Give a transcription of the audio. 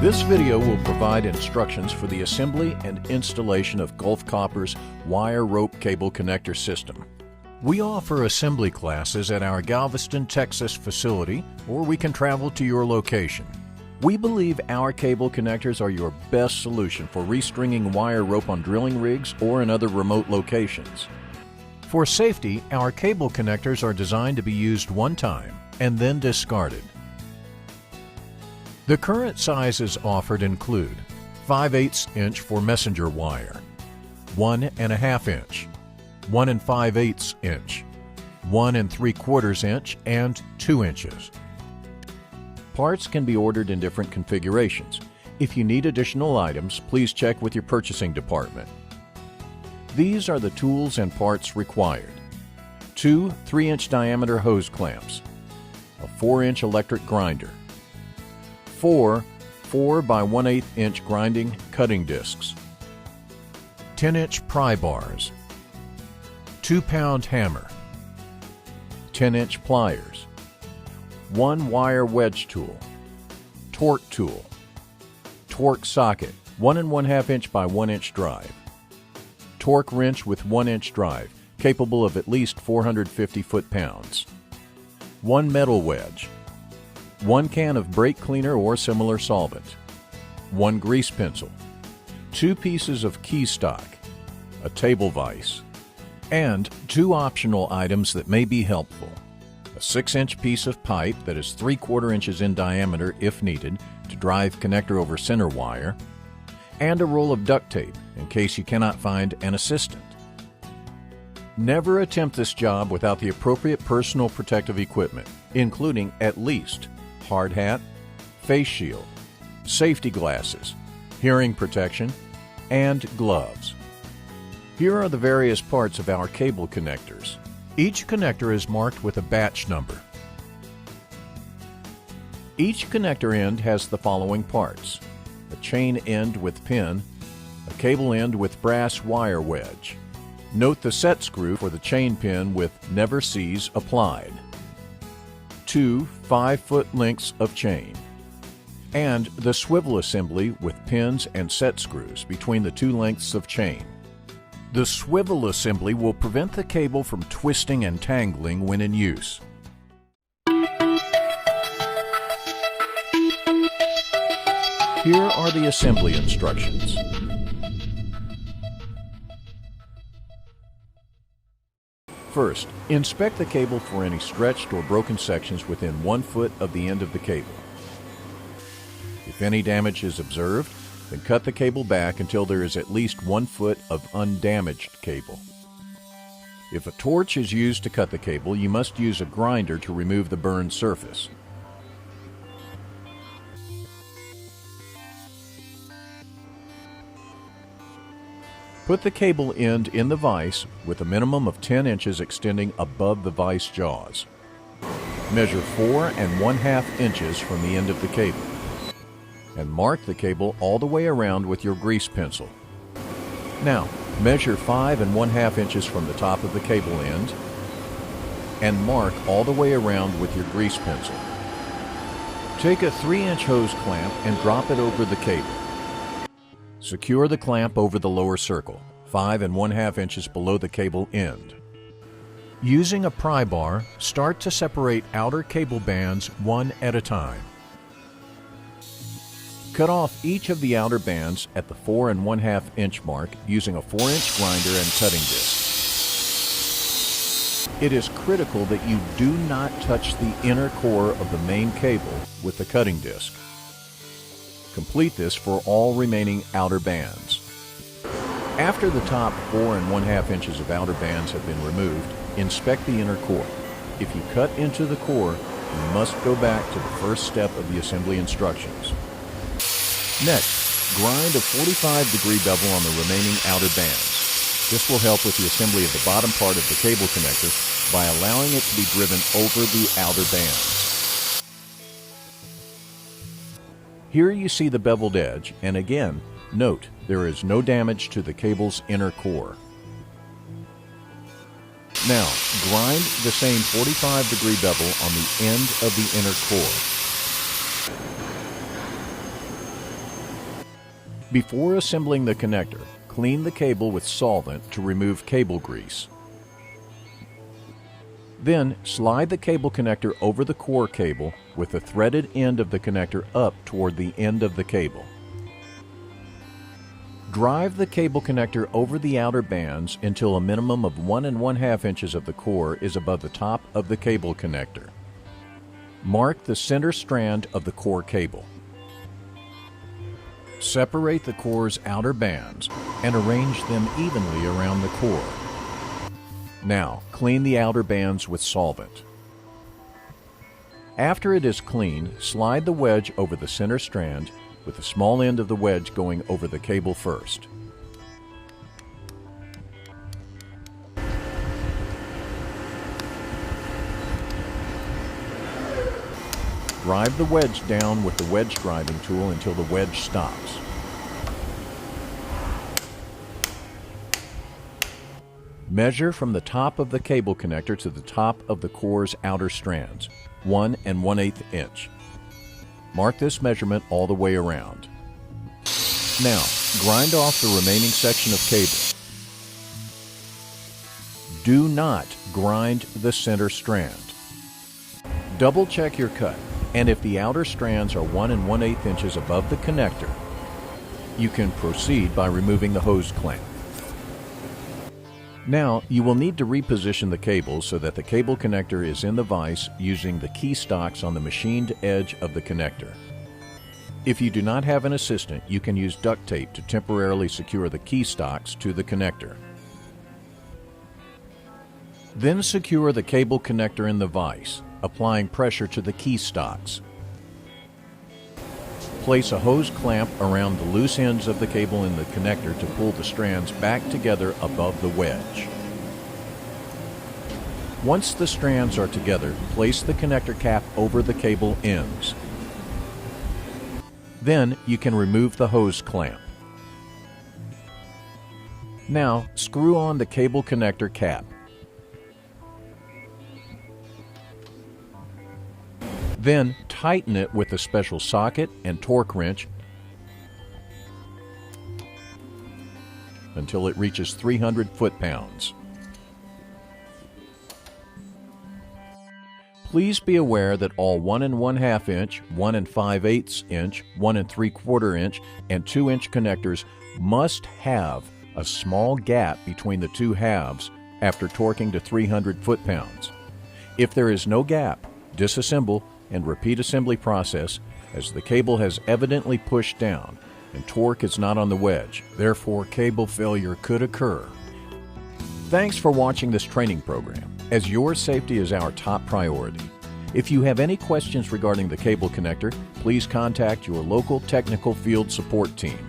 This video will provide instructions for the assembly and installation of Gulf Copper's wire rope cable connector system. We offer assembly classes at our Galveston, Texas facility, or we can travel to your location. We believe our cable connectors are your best solution for restringing wire rope on drilling rigs or in other remote locations. For safety, our cable connectors are designed to be used one time and then discarded. The current sizes offered include 5/8 inch for messenger wire, 1.5 inch, 1 5/8 inch, 1 3/4 inch, and 2 inches. Parts can be ordered in different configurations. If you need additional items, please check with your purchasing department. These are the tools and parts required: 2 3-inch diameter hose clamps, a 4-inch electric grinder, 4 by 1/8 inch grinding cutting discs, 10-inch pry bars, 2-pound hammer, 10-inch pliers, 1 wire wedge tool, torque tool, torque socket, 1 1/2 inch by 1 inch drive, torque wrench with 1 inch drive, capable of at least 450 foot-pounds, 1 metal wedge, 1 can of brake cleaner or similar solvent, 1 grease pencil, 2 pieces of key stock, a table vise, and 2 optional items that may be helpful: a 6-inch piece of pipe that is 3/4 inches in diameter if needed to drive connector over center wire, and a roll of duct tape in case you cannot find an assistant. Never attempt this job without the appropriate personal protective equipment, including at least hard hat, face shield, safety glasses, hearing protection, and gloves. Here are the various parts of our cable connectors. Each connector is marked with a batch number. Each connector end has the following parts: a chain end with pin, a cable end with brass wire wedge. Note the set screw for the chain pin with never seize applied, 2 5-foot lengths of chain, and the swivel assembly with pins and set screws between the 2 lengths of chain. The swivel assembly will prevent the cable from twisting and tangling when in use. Here are the assembly instructions. First, inspect the cable for any stretched or broken sections within 1 foot of the end of the cable. If any damage is observed, then cut the cable back until there is at least 1 foot of undamaged cable. If a torch is used to cut the cable, you must use a grinder to remove the burned surface. Put the cable end in the vise with a minimum of 10 inches extending above the vise jaws. Measure 4 1/2 inches from the end of the cable, and mark the cable all the way around with your grease pencil. Now, measure 5 1/2 inches from the top of the cable end, and mark all the way around with your grease pencil. Take a 3-inch hose clamp and drop it over the cable. Secure the clamp over the lower circle, 5 1/2 inches below the cable end. Using a pry bar, start to separate outer cable bands one at a time. Cut off each of the outer bands at the 4 1/2 inch mark using a 4-inch grinder and cutting disc. It is critical that you do not touch the inner core of the main cable with the cutting disc. Complete this for all remaining outer bands. After the top 4 1/2 inches of outer bands have been removed, inspect the inner core. If you cut into the core, you must go back to the first step of the assembly instructions. Next, grind a 45-degree bevel on the remaining outer bands. This will help with the assembly of the bottom part of the cable connector by allowing it to be driven over the outer bands. Here you see the beveled edge, and again, note there is no damage to the cable's inner core. Now, grind the same 45-degree bevel on the end of the inner core. Before assembling the connector, clean the cable with solvent to remove cable grease. Then slide the cable connector over the core cable with the threaded end of the connector up toward the end of the cable. Drive the cable connector over the outer bands until a minimum of 1 1/2 inches of the core is above the top of the cable connector. Mark the center strand of the core cable. Separate the core's outer bands and arrange them evenly around the core. Now, clean the outer bands with solvent. After it is cleaned, slide the wedge over the center strand, with the small end of the wedge going over the cable first. Drive the wedge down with the wedge driving tool until the wedge stops. Measure from the top of the cable connector to the top of the core's outer strands, 1 1/8 inch. Mark this measurement all the way around. Now, grind off the remaining section of cable. Do not grind the center strand. Double check your cut, and if the outer strands are 1 1/8 inches above the connector, you can proceed by removing the hose clamp. Now, you will need to reposition the cable so that the cable connector is in the vise using the key stocks on the machined edge of the connector. If you do not have an assistant, you can use duct tape to temporarily secure the key stocks to the connector. Then secure the cable connector in the vise, applying pressure to the key stocks. Place a hose clamp around the loose ends of the cable in the connector to pull the strands back together above the wedge. Once the strands are together, place the connector cap over the cable ends. Then you can remove the hose clamp. Now screw on the cable connector cap. Then tighten it with a special socket and torque wrench until it reaches 300 foot-pounds. Please be aware that all 1 1/2 inch, 1 5/8 inch, 1 3/4 inch, and 2-inch connectors must have a small gap between the two halves after torquing to 300 foot-pounds. If there is no gap, disassemble and repeat assembly process, as the cable has evidently pushed down and torque is not on the wedge. Therefore, cable failure could occur. Thanks for watching this training program, as your safety is our top priority. If you have any questions regarding the cable connector, please contact your local technical field support team.